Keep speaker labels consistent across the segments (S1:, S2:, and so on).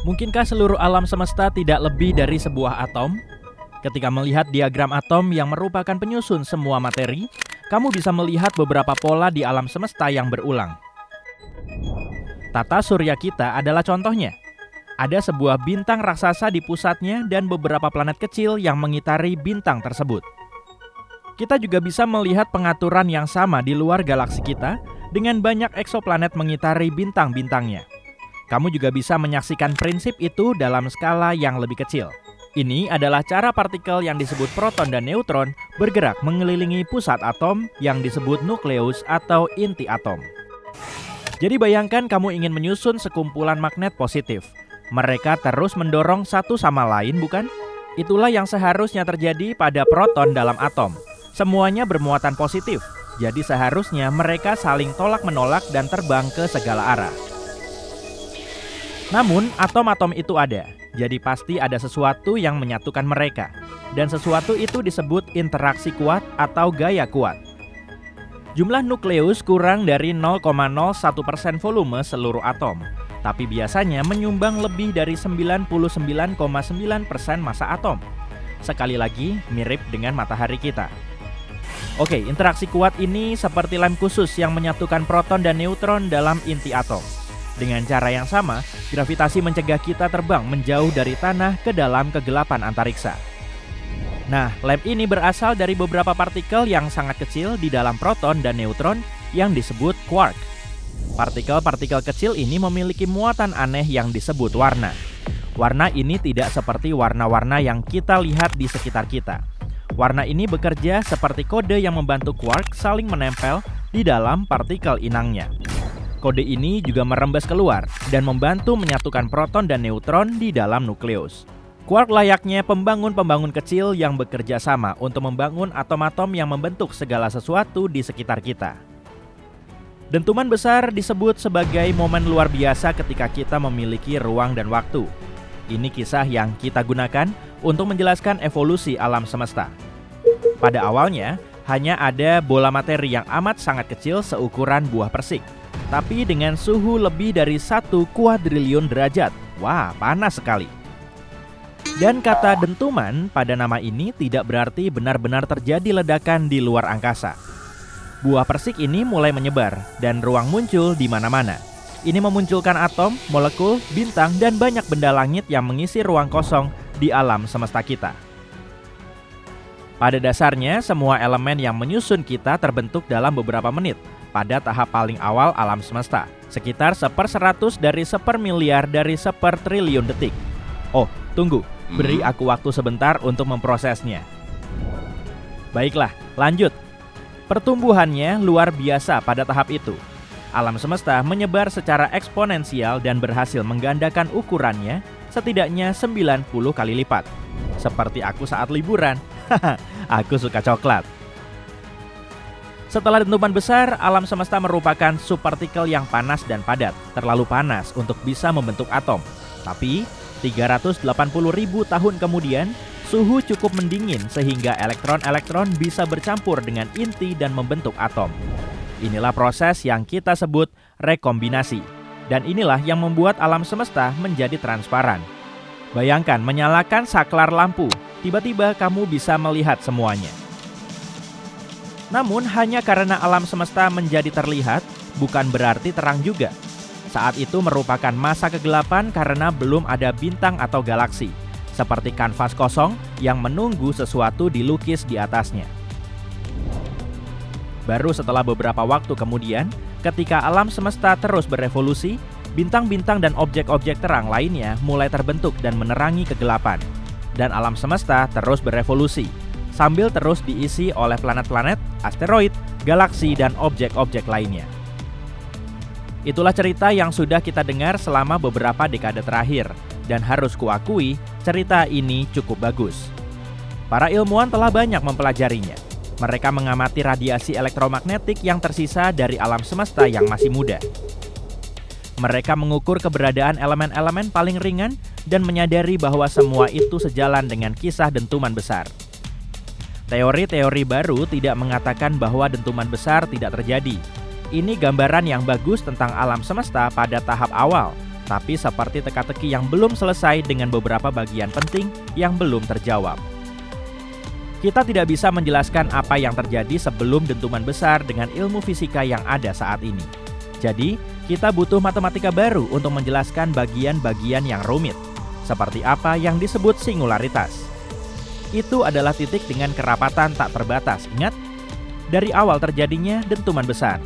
S1: Mungkinkah seluruh alam semesta tidak lebih dari sebuah atom? Ketika melihat diagram atom yang merupakan penyusun semua materi, kamu bisa melihat beberapa pola di alam semesta yang berulang. Tata surya kita adalah contohnya. Ada sebuah bintang raksasa di pusatnya dan beberapa planet kecil yang mengitari bintang tersebut. Kita juga bisa melihat pengaturan yang sama di luar galaksi kita dengan banyak eksoplanet mengitari bintang-bintangnya. Kamu juga bisa menyaksikan prinsip itu dalam skala yang lebih kecil. Ini adalah cara partikel yang disebut proton dan neutron bergerak mengelilingi pusat atom yang disebut nukleus atau inti atom. Jadi bayangkan kamu ingin menyusun sekumpulan magnet positif. Mereka terus mendorong satu sama lain, bukan? Itulah yang seharusnya terjadi pada proton dalam atom. Semuanya bermuatan positif, jadi seharusnya mereka saling tolak-menolak dan terbang ke segala arah. Namun, atom-atom itu ada, jadi pasti ada sesuatu yang menyatukan mereka. Dan sesuatu itu disebut interaksi kuat atau gaya kuat. Jumlah nukleus kurang dari 0,01% volume seluruh atom, tapi biasanya menyumbang lebih dari 99,9% massa atom. Sekali lagi, mirip dengan matahari kita. Oke, interaksi kuat ini seperti lem khusus yang menyatukan proton dan neutron dalam inti atom. Dengan cara yang sama, gravitasi mencegah kita terbang menjauh dari tanah ke dalam kegelapan antariksa. Nah, lem ini berasal dari beberapa partikel yang sangat kecil di dalam proton dan neutron yang disebut quark. Partikel-partikel kecil ini memiliki muatan aneh yang disebut warna. Warna ini tidak seperti warna-warna yang kita lihat di sekitar kita. Warna ini bekerja seperti kode yang membantu quark saling menempel di dalam partikel inangnya. Kode ini juga merembes keluar dan membantu menyatukan proton dan neutron di dalam nukleus. Quark layaknya pembangun-pembangun kecil yang bekerja sama untuk membangun atom-atom yang membentuk segala sesuatu di sekitar kita. Dentuman besar disebut sebagai momen luar biasa ketika kita memiliki ruang dan waktu. Ini kisah yang kita gunakan untuk menjelaskan evolusi alam semesta. Pada awalnya, hanya ada bola materi yang amat sangat kecil seukuran buah persik. Tapi dengan suhu lebih dari 1 kuadriliun derajat. Wah, panas sekali. Dan kata dentuman pada nama ini tidak berarti benar-benar terjadi ledakan di luar angkasa. Buah persik ini mulai menyebar dan ruang muncul di mana-mana. Ini memunculkan atom, molekul, bintang, dan banyak benda langit yang mengisi ruang kosong di alam semesta kita. Pada dasarnya, semua elemen yang menyusun kita terbentuk dalam beberapa menit pada tahap paling awal alam semesta, sekitar 1/100 dari 1/1000.000 dari 1/triliun detik. Oh, tunggu, beri aku waktu sebentar untuk memprosesnya. Baiklah, lanjut. Pertumbuhannya luar biasa pada tahap itu. Alam semesta menyebar secara eksponensial dan berhasil menggandakan ukurannya setidaknya 90 kali lipat. Seperti aku saat liburan. Aku suka coklat. Setelah dentuman besar, alam semesta merupakan subpartikel yang panas dan padat, terlalu panas untuk bisa membentuk atom. Tapi, 380.000 tahun kemudian, suhu cukup mendingin sehingga elektron-elektron bisa bercampur dengan inti dan membentuk atom. Inilah proses yang kita sebut rekombinasi. Dan inilah yang membuat alam semesta menjadi transparan. Bayangkan menyalakan saklar lampu, tiba-tiba kamu bisa melihat semuanya. Namun hanya karena alam semesta menjadi terlihat, bukan berarti terang juga. Saat itu merupakan masa kegelapan karena belum ada bintang atau galaksi, seperti kanvas kosong yang menunggu sesuatu dilukis di atasnya. Baru setelah beberapa waktu kemudian, ketika alam semesta terus berevolusi, bintang-bintang dan objek-objek terang lainnya mulai terbentuk dan menerangi kegelapan. Dan alam semesta terus berevolusi, sambil terus diisi oleh planet-planet, asteroid, galaksi, dan objek-objek lainnya. Itulah cerita yang sudah kita dengar selama beberapa dekade terakhir, dan harus kuakui, cerita ini cukup bagus. Para ilmuwan telah banyak mempelajarinya. Mereka mengamati radiasi elektromagnetik yang tersisa dari alam semesta yang masih muda. Mereka mengukur keberadaan elemen-elemen paling ringan dan menyadari bahwa semua itu sejalan dengan kisah dentuman besar. Teori-teori baru tidak mengatakan bahwa dentuman besar tidak terjadi. Ini gambaran yang bagus tentang alam semesta pada tahap awal, tapi seperti teka-teki yang belum selesai dengan beberapa bagian penting yang belum terjawab. Kita tidak bisa menjelaskan apa yang terjadi sebelum dentuman besar dengan ilmu fisika yang ada saat ini. Jadi, kita butuh matematika baru untuk menjelaskan bagian-bagian yang rumit, seperti apa yang disebut singularitas. Itu adalah titik dengan kerapatan tak terbatas, ingat? Dari awal terjadinya dentuman besar.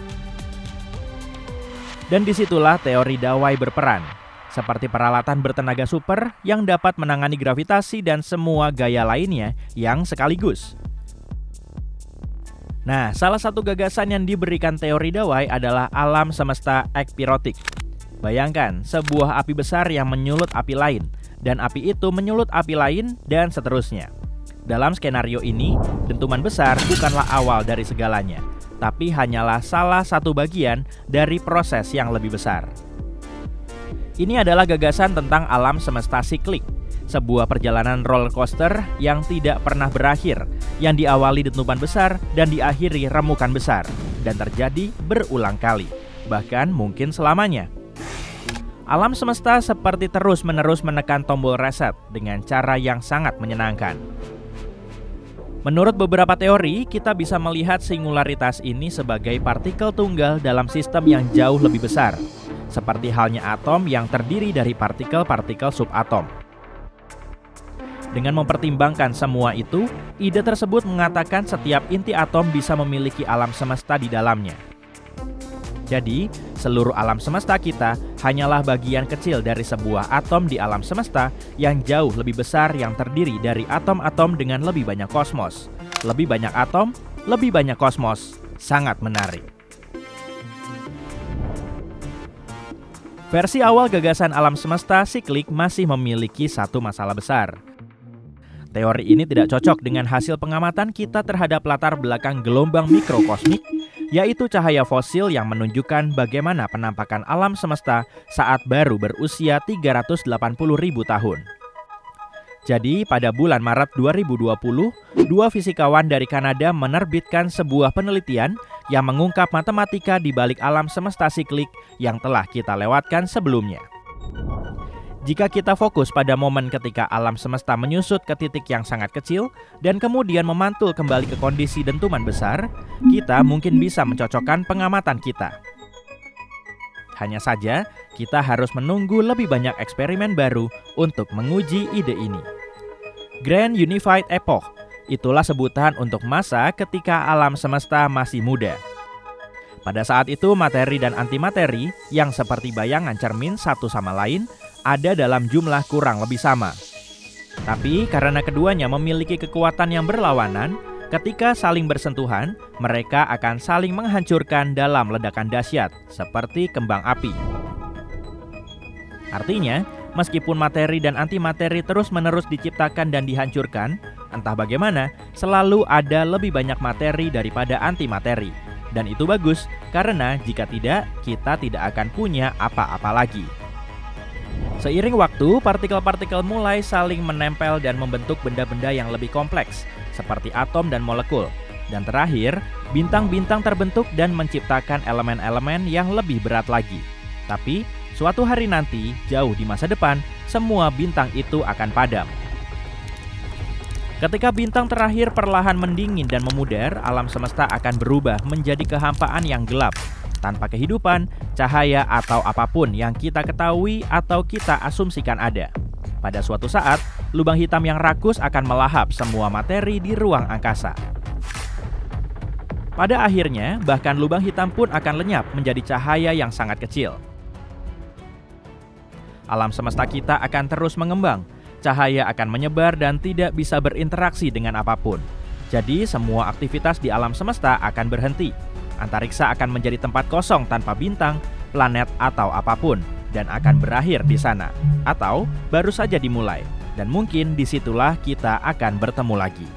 S1: Dan disitulah teori dawai berperan, seperti peralatan bertenaga super yang dapat menangani gravitasi dan semua gaya lainnya yang sekaligus. Nah, salah satu gagasan yang diberikan teori dawai adalah alam semesta ekpirotik. Bayangkan, sebuah api besar yang menyulut api lain, dan api itu menyulut api lain, dan seterusnya. Dalam skenario ini, dentuman besar bukanlah awal dari segalanya, tapi hanyalah salah satu bagian dari proses yang lebih besar. Ini adalah gagasan tentang alam semesta siklik, sebuah perjalanan roller coaster yang tidak pernah berakhir, yang diawali dentuman besar dan diakhiri remukan besar, dan terjadi berulang kali, bahkan mungkin selamanya. Alam semesta seperti terus-menerus menekan tombol reset dengan cara yang sangat menyenangkan. Menurut beberapa teori, kita bisa melihat singularitas ini sebagai partikel tunggal dalam sistem yang jauh lebih besar, seperti halnya atom yang terdiri dari partikel-partikel subatom. Dengan mempertimbangkan semua itu, ide tersebut mengatakan setiap inti atom bisa memiliki alam semesta di dalamnya. Jadi, seluruh alam semesta kita hanyalah bagian kecil dari sebuah atom di alam semesta yang jauh lebih besar yang terdiri dari atom-atom dengan lebih banyak kosmos. Lebih banyak atom, lebih banyak kosmos. Sangat menarik. Versi awal gagasan alam semesta siklik masih memiliki satu masalah besar. Teori ini tidak cocok dengan hasil pengamatan kita terhadap latar belakang gelombang mikrokosmik, yaitu cahaya fosil yang menunjukkan bagaimana penampakan alam semesta saat baru berusia 380.000 tahun. Jadi, pada bulan Maret 2020, dua fisikawan dari Kanada menerbitkan sebuah penelitian yang mengungkap matematika di balik alam semesta siklik yang telah kita lewatkan sebelumnya. Jika kita fokus pada momen ketika alam semesta menyusut ke titik yang sangat kecil dan kemudian memantul kembali ke kondisi dentuman besar, kita mungkin bisa mencocokkan pengamatan kita. Hanya saja, kita harus menunggu lebih banyak eksperimen baru untuk menguji ide ini. Grand Unified Epoch, itulah sebutan untuk masa ketika alam semesta masih muda. Pada saat itu, materi dan antimateri yang seperti bayangan cermin satu sama lain ada dalam jumlah kurang lebih sama. Tapi karena keduanya memiliki kekuatan yang berlawanan, ketika saling bersentuhan, mereka akan saling menghancurkan dalam ledakan dahsyat, seperti kembang api. Artinya, meskipun materi dan antimateri terus-menerus diciptakan dan dihancurkan, entah bagaimana, selalu ada lebih banyak materi daripada antimateri. Dan itu bagus, karena jika tidak, kita tidak akan punya apa-apa lagi. Seiring waktu, partikel-partikel mulai saling menempel dan membentuk benda-benda yang lebih kompleks, seperti atom dan molekul. Dan terakhir, bintang-bintang terbentuk dan menciptakan elemen-elemen yang lebih berat lagi. Tapi, suatu hari nanti, jauh di masa depan, semua bintang itu akan padam. Ketika bintang terakhir perlahan mendingin dan memudar, alam semesta akan berubah menjadi kehampaan yang gelap, tanpa kehidupan, cahaya, atau apapun yang kita ketahui atau kita asumsikan ada. Pada suatu saat, lubang hitam yang rakus akan melahap semua materi di ruang angkasa. Pada akhirnya, bahkan lubang hitam pun akan lenyap menjadi cahaya yang sangat kecil. Alam semesta kita akan terus mengembang, cahaya akan menyebar dan tidak bisa berinteraksi dengan apapun. Jadi, semua aktivitas di alam semesta akan berhenti. Antariksa akan menjadi tempat kosong tanpa bintang, planet, atau apapun, dan akan berakhir di sana, atau baru saja dimulai, dan mungkin disitulah kita akan bertemu lagi.